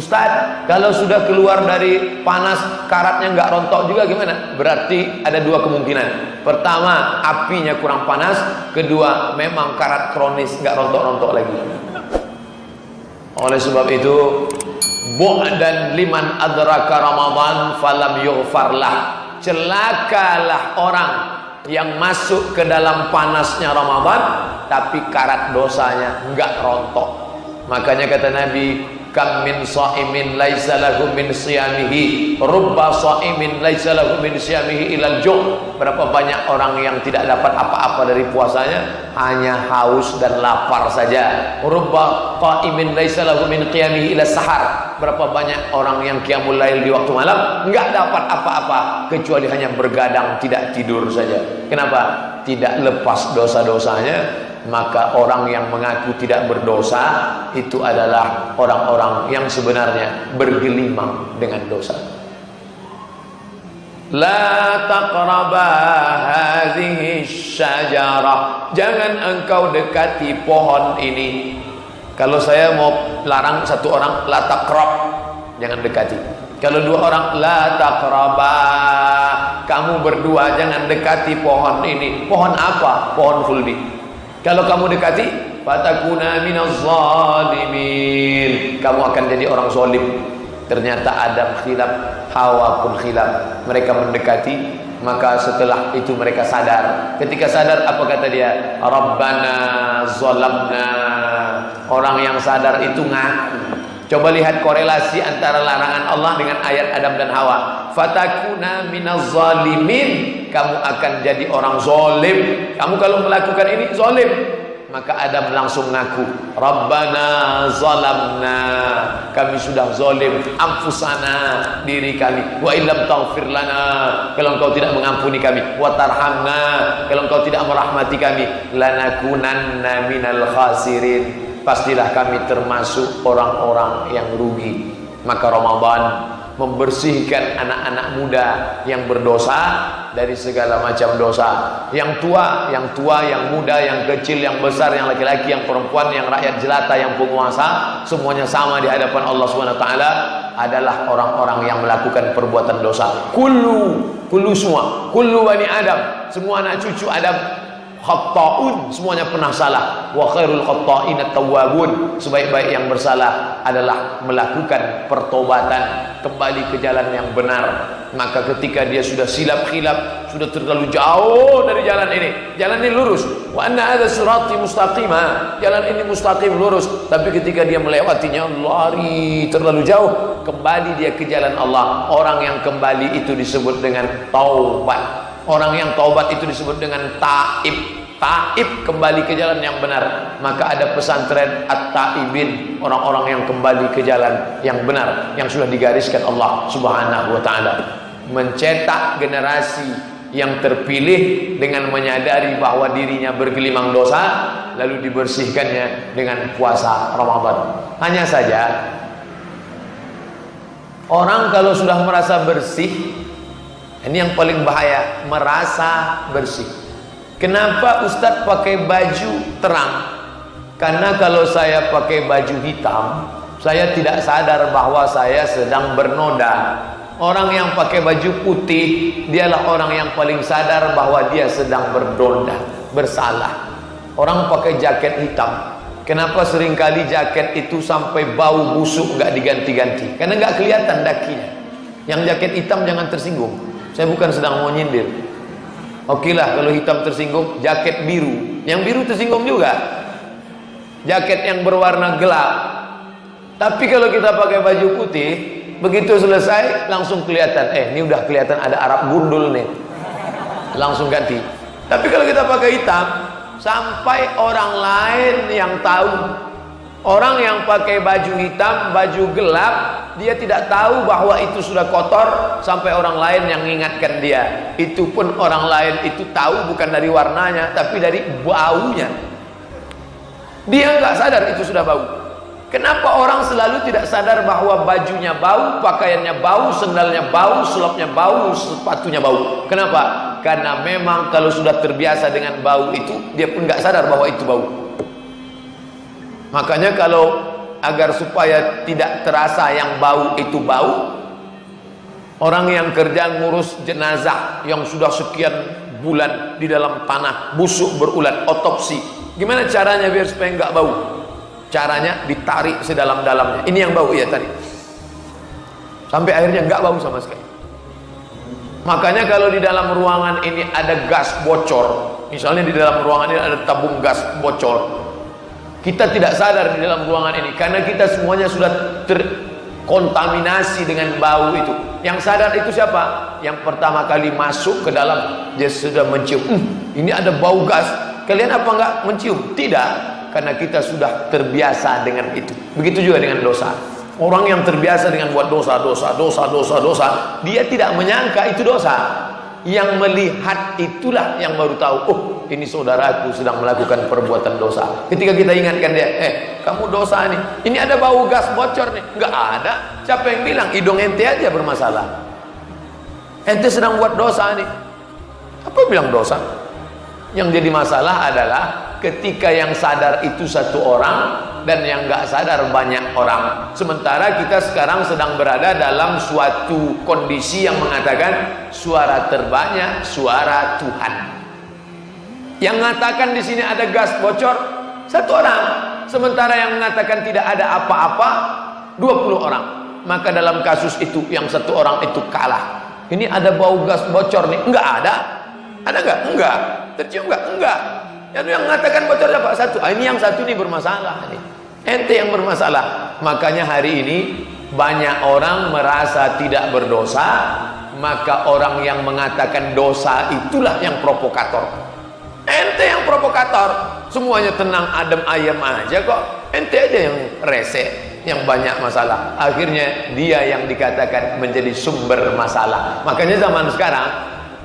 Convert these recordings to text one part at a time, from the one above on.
Ustadz, kalau sudah keluar dari panas karatnya nggak rontok juga gimana? Berarti ada dua kemungkinan. Pertama, apinya kurang panas. Kedua, memang karat kronis nggak rontok-rontok lagi. Oleh sebab itu, bu'dan liman adraka Ramadan falam yughfarlah. Celakalah orang yang masuk ke dalam panasnya Ramadan tapi karat dosanya nggak rontok. Makanya kata Nabi, kam min shaimin laisa lahu min siyamihi rubba shaimin laisa lahu min siyamihi ilal ju'. Berapa banyak orang yang tidak dapat apa-apa dari puasanya, hanya haus dan lapar saja. Rubba qaimin laisa lahu min qiyamihi ila sahar. Berapa banyak orang yang qiyamul lail di waktu malam enggak dapat apa-apa kecuali hanya bergadang tidak tidur saja. Kenapa? Tidak lepas dosa-dosanya. Maka orang yang mengaku tidak berdosa itu adalah orang-orang yang sebenarnya bergelimang dengan dosa. La taqraba hadhihi syajarah. Jangan engkau dekati pohon ini. Kalau saya mau larang satu orang, la taqrab, jangan dekati. Kalau dua orang, la taqraba, kamu berdua jangan dekati pohon ini. Pohon apa? Pohon khuldi. Kalau kamu dekati, fatakuna minaz zalimin, kamu akan jadi orang zalim. Ternyata Adam khilaf, Hawa pun khilaf. Mereka mendekati, maka setelah itu mereka sadar. Ketika sadar, apa kata dia? Rabbana zalamna. Orang yang sadar itu ngaku. Coba lihat korelasi antara larangan Allah dengan ayat Adam dan Hawa. Fatakuna minaz zalimin, kamu akan jadi orang zalim. Kamu kalau melakukan ini zalim. Maka Adam langsung ngaku, Rabbana zalamna, kami sudah zalim, anfusana, diri kami, wa illam taghfir lana, kalau engkau tidak mengampuni kami, wa tarhamna, kalau engkau tidak merahmati kami, lanakunanna minal khasirin, pastilah kami termasuk orang-orang yang rugi. Maka Ramadan membersihkan anak-anak muda yang berdosa dari segala macam dosa. Yang tua, yang muda, yang kecil, yang besar, yang laki-laki, yang perempuan, yang rakyat jelata, yang penguasa, semuanya sama di hadapan Allah Subhanahu wa taala adalah orang-orang yang melakukan perbuatan dosa. Kullu semua, kullu bani Adam, semua anak cucu Adam khatta'un, semuanya pernah salah. Wa khairul khatta'in at-tawwabun, sebaik-baik yang bersalah adalah melakukan pertobatan, kembali ke jalan yang benar. Maka ketika dia sudah silap khilaf, sudah terlalu jauh dari jalan ini lurus, wa anna hadza sirati mustaqima, jalan ini mustaqim lurus, tapi ketika dia melewatinya lari terlalu jauh, kembali dia ke jalan Allah. Orang yang kembali itu disebut dengan taubat. Orang yang taubat itu disebut dengan taib. Taib, kembali ke jalan yang benar. Maka ada pesantren at-taibin, orang-orang yang kembali ke jalan yang benar, yang sudah digariskan Allah Subhanahu wa ta'ala. Mencetak generasi yang terpilih dengan menyadari bahwa dirinya bergelimang dosa, lalu dibersihkannya dengan puasa Ramadan. Hanya saja orang kalau sudah merasa bersih, ini yang paling bahaya, merasa bersih. Kenapa Ustadz pakai baju terang? Karena kalau saya pakai baju hitam, saya tidak sadar bahwa saya sedang bernoda. Orang yang pakai baju putih, dialah orang yang paling sadar bahwa dia sedang bernoda, bersalah. Orang pakai jaket hitam, kenapa seringkali jaket itu sampai bau busuk nggak diganti-ganti? Karena nggak kelihatan dakinya. Yang jaket hitam jangan tersinggung. Saya bukan sedang mau nyindir. Oke lah kalau hitam tersinggung, jaket biru, yang biru tersinggung juga. Jaket yang berwarna gelap. Tapi kalau kita pakai baju putih, begitu selesai langsung kelihatan, ini udah kelihatan ada Arab gundul nih, langsung ganti. Tapi kalau kita pakai hitam, sampai orang lain yang tahu. Orang yang pakai baju hitam, baju gelap, dia tidak tahu bahwa itu sudah kotor, sampai orang lain yang mengingatkan dia. Itu pun orang lain itu tahu bukan dari warnanya, tapi dari baunya. Dia nggak sadar itu sudah bau. Kenapa orang selalu tidak sadar bahwa bajunya bau, pakaiannya bau, sendalnya bau, selopnya bau, sepatunya bau? Kenapa? Karena memang kalau sudah terbiasa dengan bau itu, dia pun nggak sadar bahwa itu bau. Makanya kalau agar supaya tidak terasa yang bau itu bau. Orang yang kerja ngurus jenazah yang sudah sekian bulan di dalam tanah, busuk berulat, otopsi. Gimana caranya biar supaya nggak bau? Caranya ditarik sedalam-dalamnya. Ini yang bau ya tadi. Sampai akhirnya nggak bau sama sekali. Makanya kalau di dalam ruangan ini ada gas bocor, misalnya di dalam ruangan ini ada tabung gas bocor, kita tidak sadar di dalam ruangan ini karena kita semuanya sudah terkontaminasi dengan bau itu. Yang sadar itu siapa? Yang pertama kali masuk ke dalam, dia sudah mencium, ini ada bau gas. Kalian apa enggak mencium? Tidak, karena kita sudah terbiasa dengan itu. Begitu juga dengan dosa. Orang yang terbiasa dengan buat dosa, dia tidak menyangka itu dosa. Yang melihat itulah yang baru tahu, oh ini saudaraku sedang melakukan perbuatan dosa. Ketika kita ingatkan dia, kamu dosa nih, ini ada bau gas bocor nih. Enggak ada. Siapa yang bilang? Hidung ente aja bermasalah. Ente sedang buat dosa nih. Apa bilang dosa? Yang jadi masalah adalah ketika yang sadar itu satu orang dan yang nggak sadar banyak orang. Sementara kita sekarang sedang berada dalam suatu kondisi yang mengatakan suara terbanyak suara Tuhan. Yang mengatakan di sini ada gas bocor satu orang, sementara yang mengatakan tidak ada apa-apa 20 orang. Maka dalam kasus itu yang satu orang itu kalah. Ini ada bau gas bocor nih, enggak ada. Ada enggak? Enggak. Tercium enggak? Enggak. Yang mengatakan bocor apa? Satu. Ini yang satu nih bermasalah nih. Ente yang bermasalah. Makanya hari ini banyak orang merasa tidak berdosa, maka orang yang mengatakan dosa itulah yang provokator. Ente yang provokator. Semuanya tenang adem ayem aja kok. Ente aja yang rese, yang banyak masalah. Akhirnya dia yang dikatakan menjadi sumber masalah. Makanya zaman sekarang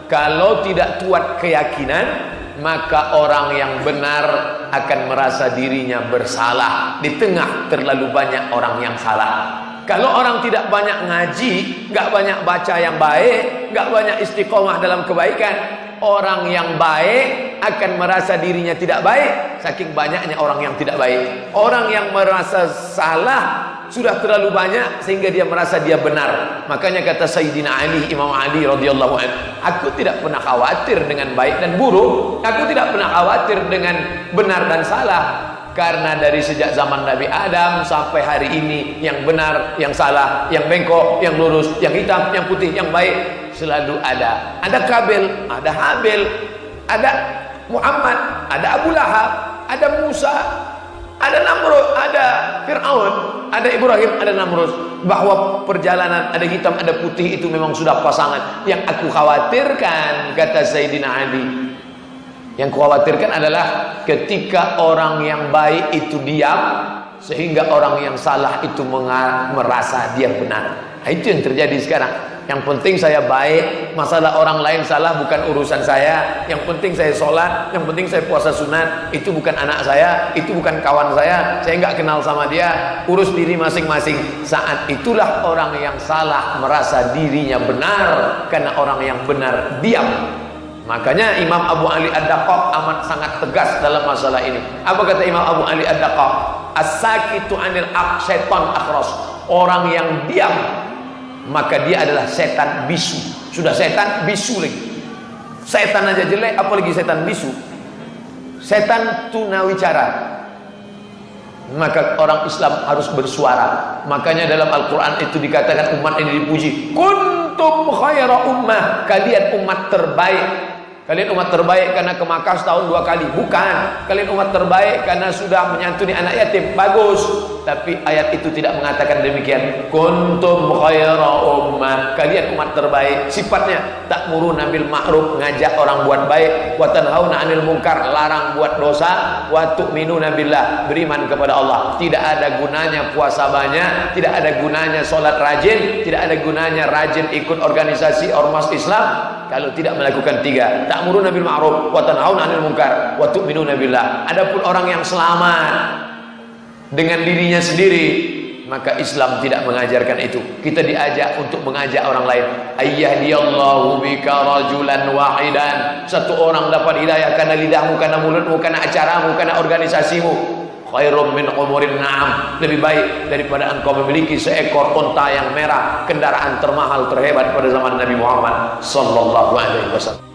kalau tidak kuat keyakinan, maka orang yang benar akan merasa dirinya bersalah di tengah terlalu banyak orang yang salah. Kalau orang tidak banyak ngaji, nggak banyak baca yang baik, nggak banyak istiqomah dalam kebaikan, orang yang baik akan merasa dirinya tidak baik saking banyaknya orang yang tidak baik. Orang yang merasa salah sudah terlalu banyak sehingga dia merasa dia benar. Makanya kata Sayyidina Ali, Imam Ali radhiyallahu anhu, aku tidak pernah khawatir dengan baik dan buruk, aku tidak pernah khawatir dengan benar dan salah, karena dari sejak zaman Nabi Adam sampai hari ini yang benar, yang salah, yang bengkok, yang lurus, yang hitam, yang putih, yang baik selalu ada. Ada Kabil, ada Habil, ada Muhammad, ada Abu Lahab, ada Musa, ada Namrud, ada Fir'aun, ada Ibrahim, ada Namrud. Bahwa perjalanan ada hitam, ada putih itu memang sudah pasangan. Yang aku khawatirkan, kata Sayyidina Ali, yang kukhawatirkan adalah ketika orang yang baik itu diam sehingga orang yang salah itu merasa dia benar. Nah, itu yang terjadi sekarang. Yang penting saya baik, masalah orang lain salah bukan urusan saya. Yang penting saya sholat, yang penting saya puasa sunat. Itu bukan anak saya, itu bukan kawan saya nggak kenal sama dia. Urus diri masing-masing. Saat itulah orang yang salah merasa dirinya benar, karena orang yang benar diam. Makanya Imam Abu Ali Ad-Daqqaq amat sangat tegas dalam masalah ini. Apa kata Imam Abu Ali Ad-Daqqaq? As-sakitu anil syaitan akhras. Orang yang diam, maka dia adalah setan bisu. Sudah setan bisu lagi. Setan aja jelek, apalagi setan bisu. Setan tunawicara. Maka orang Islam harus bersuara. Makanya dalam Al-Quran itu dikatakan umat ini dipuji, kuntum khaira ummah, kalian umat terbaik. Kalian umat terbaik karena ke Makkah setahun 2 kali. Bukan. Kalian umat terbaik karena sudah menyantuni anak yatim. Bagus. Tapi ayat itu tidak mengatakan demikian. Kuntum khaira ummah, kalian umat terbaik. Sifatnya ta'muruna bil ma'ruf, ngajak orang buat baik, wa tanhauna 'anil munkar, larang buat dosa, wa tu'minuna billah, beriman kepada Allah. Tidak ada gunanya puasa banyak, tidak ada gunanya salat rajin, tidak ada gunanya rajin ikut organisasi ormas Islam kalau tidak melakukan 3. Ta'muruna bil ma'ruf wa tanhauna 'anil munkar wa tu'minuna billah. Adapun orang yang selamat dengan dirinya sendiri, maka Islam tidak mengajarkan itu. Kita diajak untuk mengajak orang lain. Ayyahdiyallahu bika rajulan wahidan. Satu orang dapat hidayah karena lidahmu, karena mulutmu, karena acaramu, karena organisasimu. khairum min umurin na'am, lebih baik daripada engkau memiliki seekor unta yang merah, kendaraan termahal terhebat pada zaman Nabi Muhammad sallallahu alaihi wasallam.